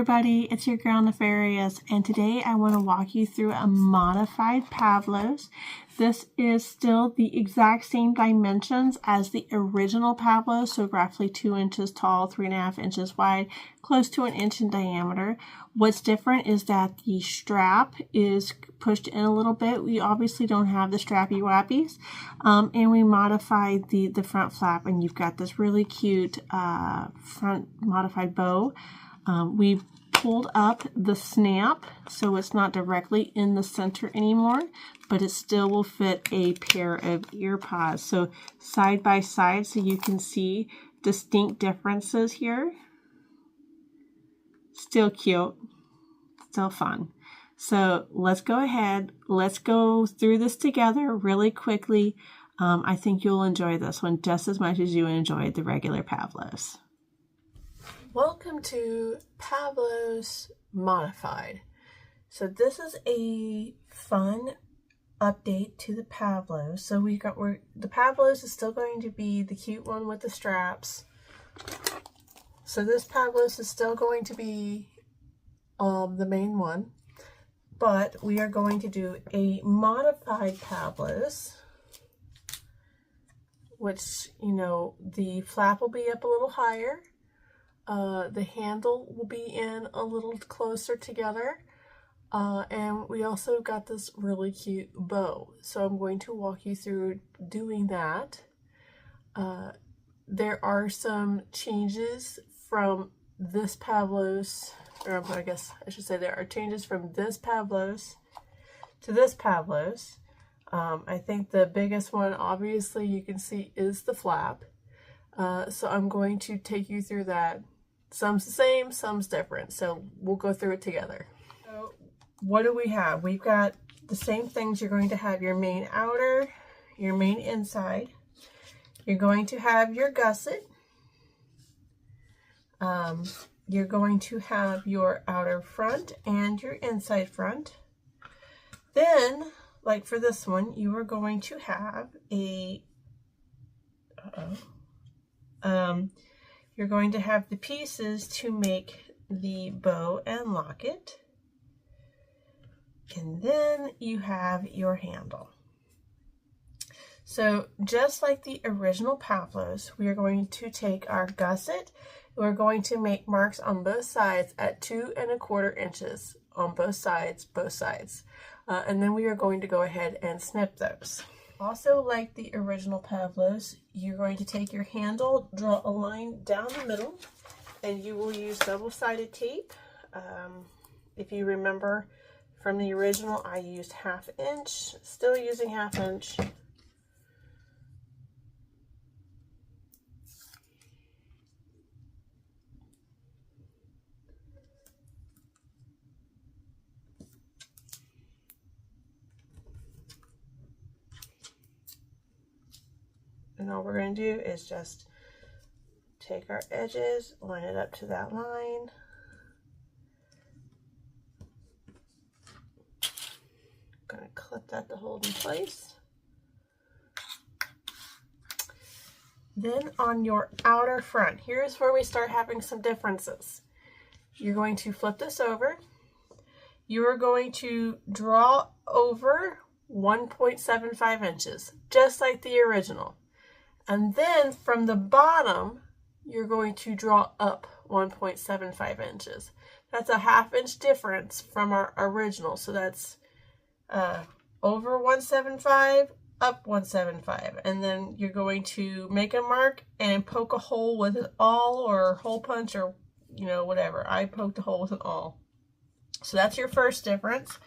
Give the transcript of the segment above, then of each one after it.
everybody, it's your girl Nefarious, and today I want to walk you through a modified Pavlos. This is still the exact same dimensions as the original Pavlos, so roughly 2 inches tall, 3.5 inches wide, close to 1 inch in diameter. What's different is that the strap is pushed in a little bit. We obviously don't have the strappy wappies, and we modified the front flap, and you've got this really cute front modified bow. We pulled up the snap so it's not directly in the center anymore, but it still will fit a pair of ear pods. So side by side, so you can see distinct differences here. Still cute, still fun. So let's go ahead, let's go through this together really quickly. I think you'll enjoy this one just as much as you enjoyed the regular Pavlos. Welcome to Pavlos Modified. So this is a fun update to the Pavlos. So the Pavlos is still going to be the cute one with the straps. So this Pavlos is still going to be the main one, but we are going to do a modified Pavlos, which, you know, the flap will be up a little higher. The handle will be in a little closer together, and we also got this really cute bow. So I'm going to walk you through doing that. There are some changes from this Pavlos, or I guess I should say there are changes from this Pavlos to this Pavlos. I think the biggest one, obviously, you can see is the flap. So I'm going to take you through that. Some's the same, some's different. So we'll go through it together. So what do we have? We've got the same things. You're going to have your main outer, your main inside. You're going to have your gusset. You're going to have your outer front and your inside front. Then, like for this one, you are going to have a, you're going to have the pieces to make the bow and locket. And then you have your handle. So just like the original Pavlos, we are going to take our gusset. We're going to make marks on both sides at 2 1/4 inches on both sides. And then we are going to go ahead and snip those. Also, like the original Pavlos, you're going to take your handle, draw a line down the middle, and you will use double-sided tape. If you remember from the original, I used 1/2 inch, still using 1/2 inch. And all we're going to do is just take our edges, line it up to that line. I'm going to clip that to hold in place. Then on your outer front, here's where we start having some differences. You're going to flip this over. You are going to draw over 1.75 inches, just like the original. And then from the bottom, you're going to draw up 1.75 inches. That's a 1/2 inch difference from our original. So that's over 175, up 175. And then you're going to make a mark and poke a hole with an awl or hole punch or, you know, whatever. I poked a hole with an awl. So that's your first difference.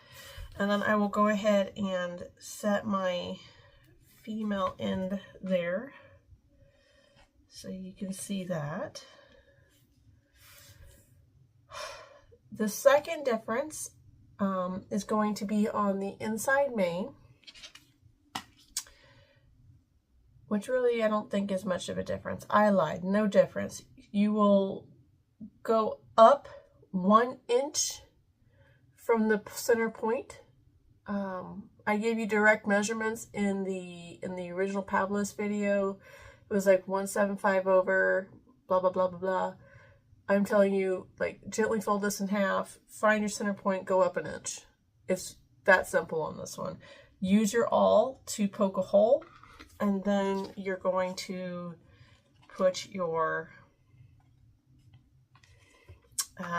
And then I will go ahead and set my female end there, so you can see that. The second difference is going to be on the inside main, which really I don't think is much of a difference. I lied, no difference. You will go up 1 inch from the center point. I gave you direct measurements in the original Pavlos video. It was like 175 over, blah, blah, blah, blah, blah. I'm telling you, like, gently fold this in half, find your center point, go up an inch. It's that simple on this one. Use your awl to poke a hole, and then you're going to put your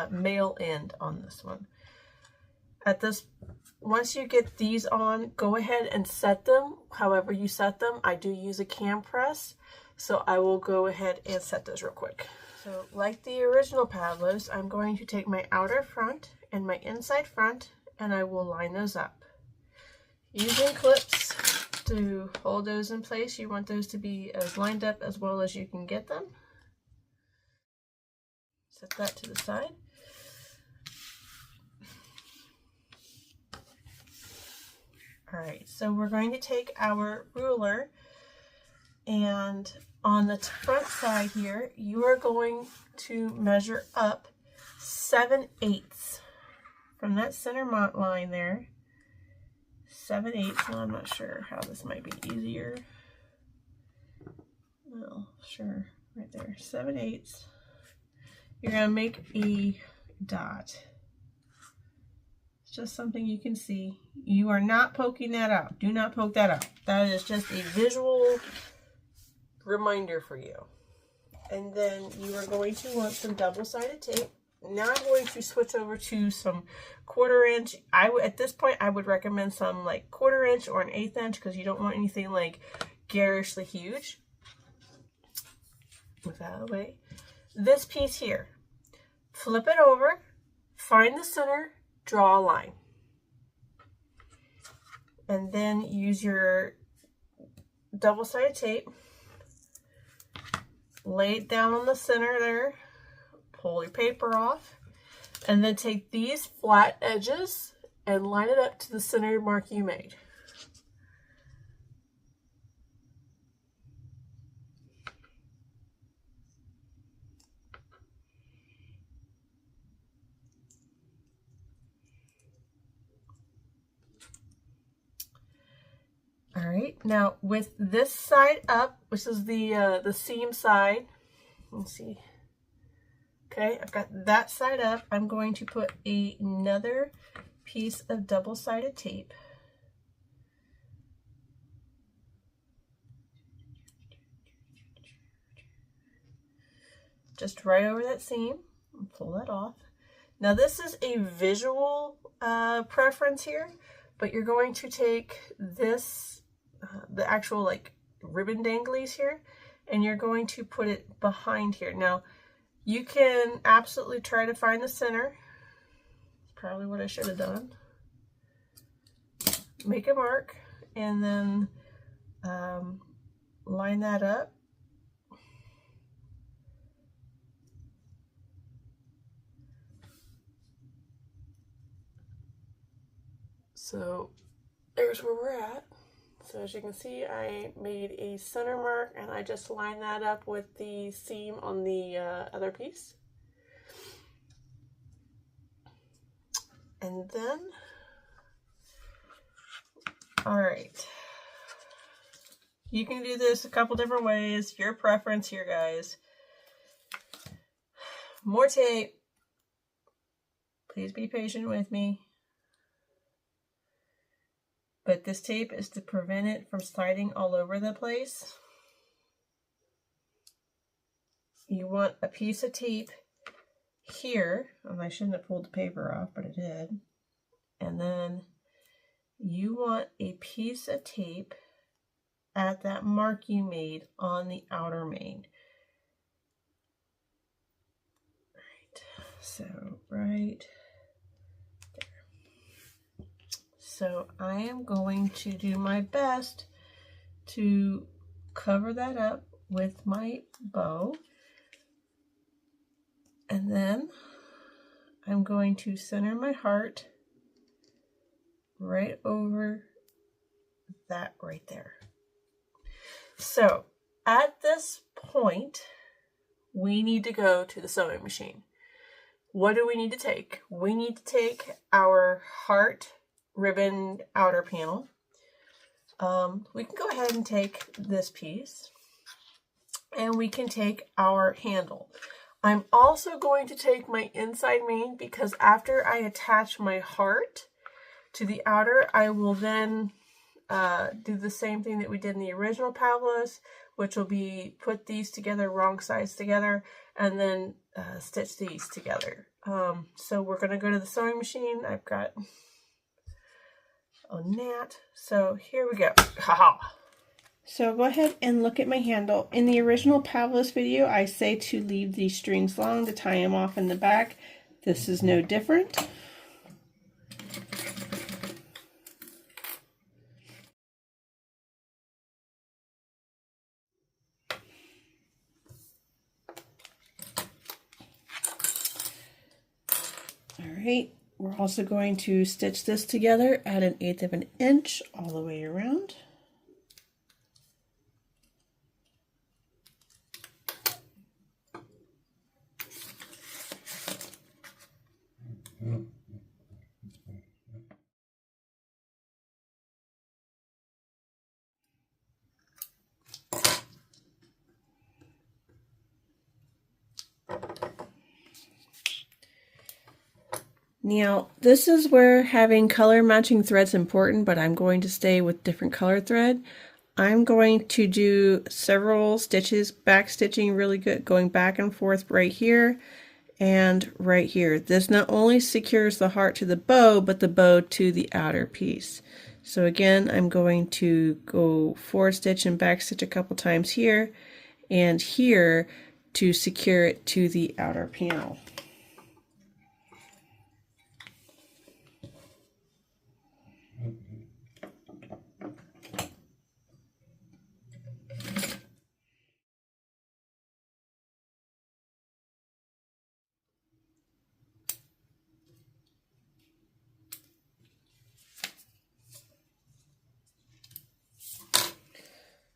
male end on this one. Once you get these on, go ahead and set them however you set them. I do use a cam press, so I will go ahead and set those real quick. So like the original Pavlos, I'm going to take my outer front and my inside front, and I will line those up. Using clips to hold those in place, you want those to be as lined up as well as you can get them. Set that to the side. Alright, so we're going to take our ruler, and on the front side here, you are going to measure up 7/8 from that center line there. 7/8, well, I'm not sure how this might be easier. Well, sure, right there, 7/8. You're going to make a dot. It's just something you can see. You are not poking that out. Do not poke that out. That is just a visual reminder for you. And then you are going to want some double-sided tape. Now I'm going to switch over to some 1/4 inch. At this point, I would recommend some like 1/4 inch or an 1/8 inch because you don't want anything like garishly huge. Move that out of the way. This piece here, flip it over, find the center, draw a line. And then use your double-sided tape, lay it down on the center there, pull your paper off, and then take these flat edges and line it up to the center mark you made. All right, now with this side up, which is the seam side, let's see. Okay, I've got that side up. I'm going to put another piece of double-sided tape. Just right over that seam, and pull that off. Now this is a visual preference here, but you're going to take this, the actual like ribbon danglies here, and you're going to put it behind here. Now, you can absolutely try to find the center. Probably what I should have done. Make a mark and then line that up. So there's where we're at. So as you can see, I made a center mark and I just lined that up with the seam on the other piece. And then, all right, you can do this a couple different ways, your preference here, guys. More tape. Please be patient with me. But this tape is to prevent it from sliding all over the place. You want a piece of tape here, and I shouldn't have pulled the paper off, but I did. And then you want a piece of tape at that mark you made on the outer main. Right, so right. So I am going to do my best to cover that up with my bow. And then I'm going to center my heart right over that right there. So at this point, we need to go to the sewing machine. What do we need to take? We need to take our heart ribbon outer panel. We can go ahead and take this piece, and we can take our handle. I'm also going to take my inside main, because after I attach my heart to the outer, I will then do the same thing that we did in the original Pavlos, which will be put these together, wrong sides together, and then stitch these together. So we're going to go to the sewing machine. I've got a gnat. So here we go. Haha. So go ahead and look at my handle. In the original Pavlos video, I say to leave these strings long to tie them off in the back. This is no different. Alright, we're also going to stitch this together at 1/8 of an inch all the way around. Now, this is where having color matching thread is important, but I'm going to stay with different color thread. I'm going to do several stitches, back stitching really good, going back and forth right here and right here. This not only secures the heart to the bow, but the bow to the outer piece. So again, I'm going to go forward stitch and back stitch a couple times here and here to secure it to the outer panel.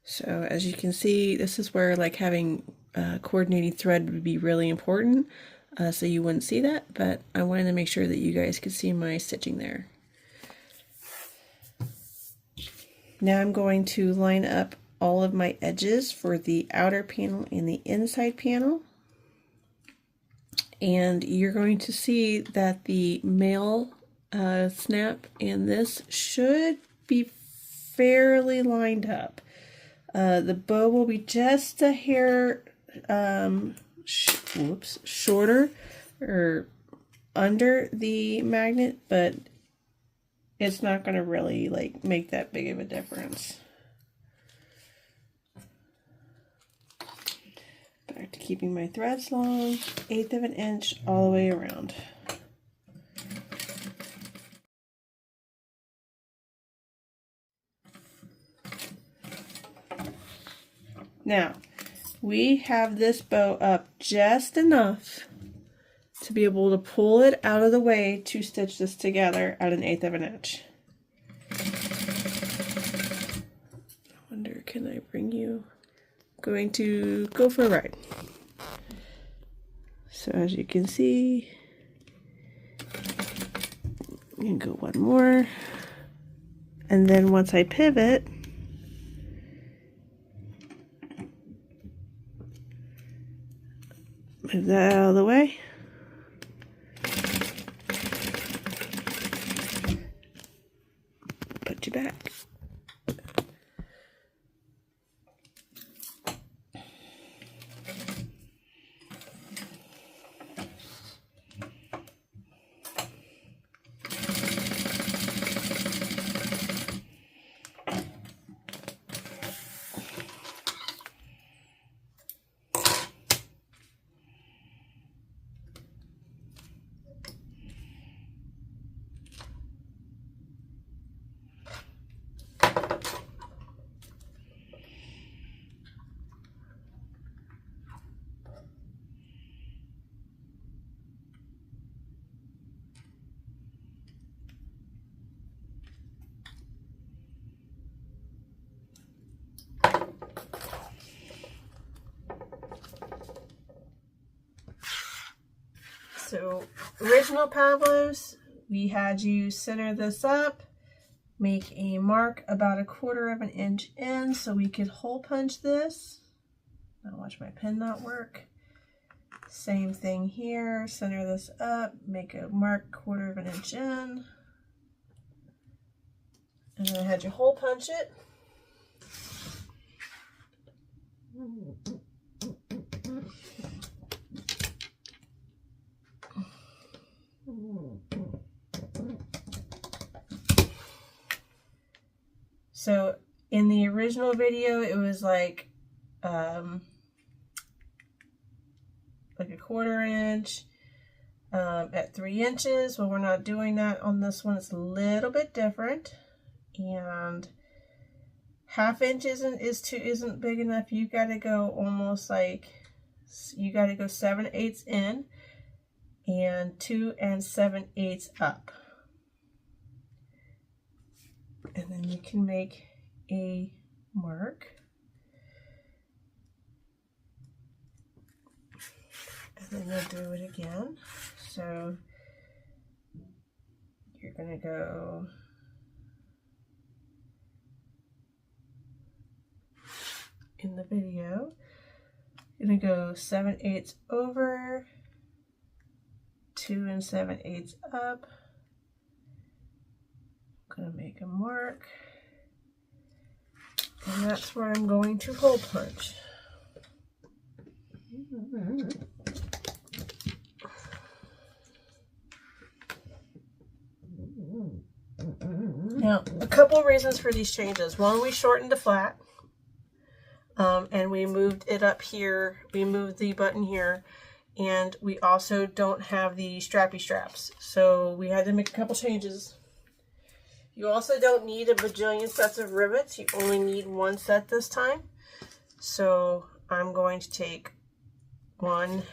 So as you can see, this is where like having coordinating thread would be really important. So you wouldn't see that, but I wanted to make sure that you guys could see my stitching there. Now I'm going to line up all of my edges for the outer panel and the inside panel. And you're going to see that the male snap and this should be fairly lined up. The bow will be just a hair shorter or under the magnet, but it's not going to really like make that big of a difference. Back to keeping my threads long, 1/8 of an inch all the way around. Now, we have this bow up just enough to be able to pull it out of the way to stitch this together at 1/8 of an inch. I wonder, can I bring you? Going to go for a ride. So as you can see, you can go one more. And then once I pivot, move that out of the way. Put you back. So original Pavlos, we had you center this up, make a mark about 1/4 of an inch in so we could hole punch this. Now watch my pen not work. Same thing here, center this up, make a mark 1/4 of an inch in, and then I had you hole punch it. So in the original video, it was like a 1/4 inch at 3 inches. Well, we're not doing that on this one. It's a little bit different, and 1/2 inch isn't big enough. You got to go almost like, you got to go 7/8 in and 2 7/8 up, and then you can make a mark. And then you'll do it again. So you're going to go in the video, you're going to go 7/8 over, 2 7/8 up. I'm going to make a mark, and that's where I'm going to hole punch. Now, a couple reasons for these changes. One, we shortened the flat, and we moved it up here. We moved the button here, and we also don't have the strappy straps. So we had to make a couple changes. You also don't need a bajillion sets of rivets. You only need 1 set this time. So I'm going to take one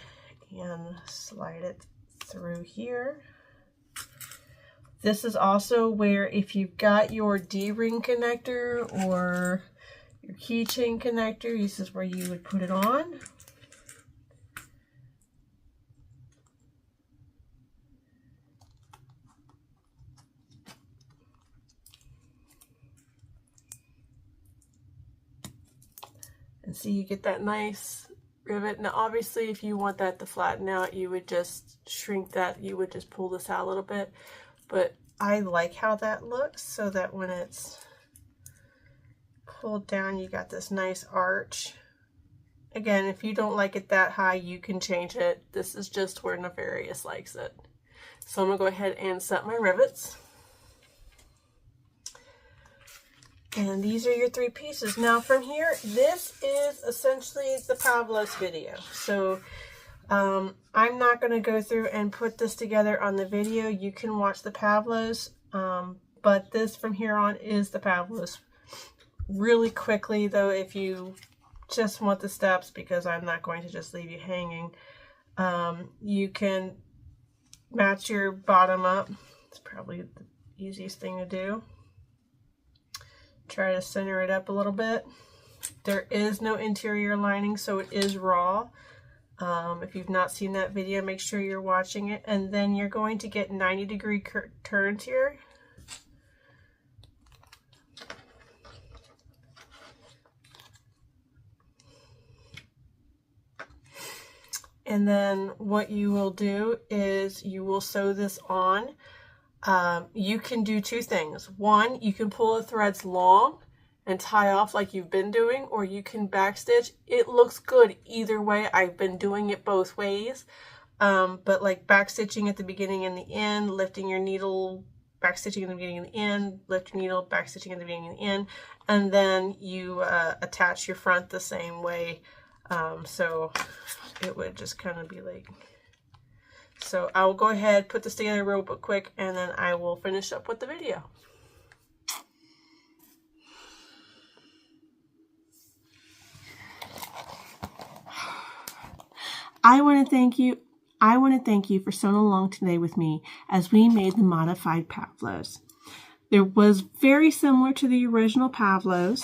and slide it through here. This is also where, if you've got your D-ring connector or your keychain connector, this is where you would put it on. And see, you get that nice rivet. Now obviously if you want that to flatten out, you would just shrink that. You would just pull this out a little bit. But I like how that looks, so that when it's pulled down, you got this nice arch. Again, if you don't like it that high, you can change it. This is just where Nefarious likes it. So I'm going to go ahead and set my rivets. And these are your 3 pieces. Now from here, this is essentially the Pavlos video. So I'm not going to go through and put this together on the video. You can watch the Pavlos, but this from here on is the Pavlos. Really quickly though, if you just want the steps, because I'm not going to just leave you hanging, you can match your bottom up. It's probably the easiest thing to do. Try to center it up a little bit. There is no interior lining, so it is raw. If you've not seen that video, make sure you're watching it. And then you're going to get 90-degree turns here. And then what you will do is you will sew this on. You can do 2 things. One, you can pull the threads long and tie off like you've been doing, or you can backstitch. It looks good either way. I've been doing it both ways. But like backstitching at the beginning and the end, lifting your needle, backstitching at the beginning and the end, lift your needle, backstitching at the beginning and the end, and then you attach your front the same way. So it would just kind of be like, so I will go ahead, put this together real quick, and then I will finish up with the video. I want to thank you for sewing along today with me as we made the modified Pavlos. It was very similar to the original Pavlos,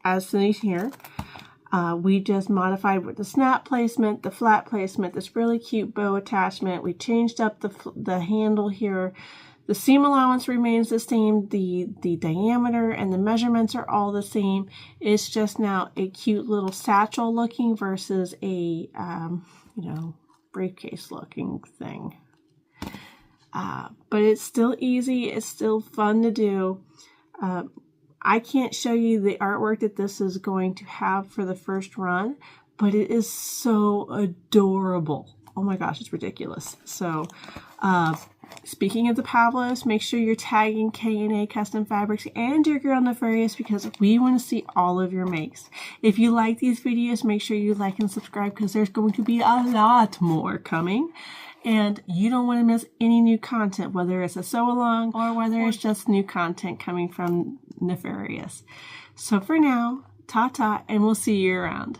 as seen here. We just modified with the snap placement, the flat placement, this really cute bow attachment. We changed up the handle here, The seam allowance remains the same. The diameter and the measurements are all the same. It's just now a cute little satchel looking versus a, you know, briefcase looking thing. But it's still easy. It's still fun to do. I can't show you the artwork that this is going to have for the first run, but it is so adorable. Oh my gosh, it's ridiculous. So, speaking of the Pavlos, make sure you're tagging K&A Custom Fabrics and your girl Nefarious because we want to see all of your makes. If you like these videos, make sure you like and subscribe because there's going to be a lot more coming. And you don't want to miss any new content, whether it's a sew-along or whether it's just new content coming from Nefarious. So for now, ta-ta, and we'll see you around.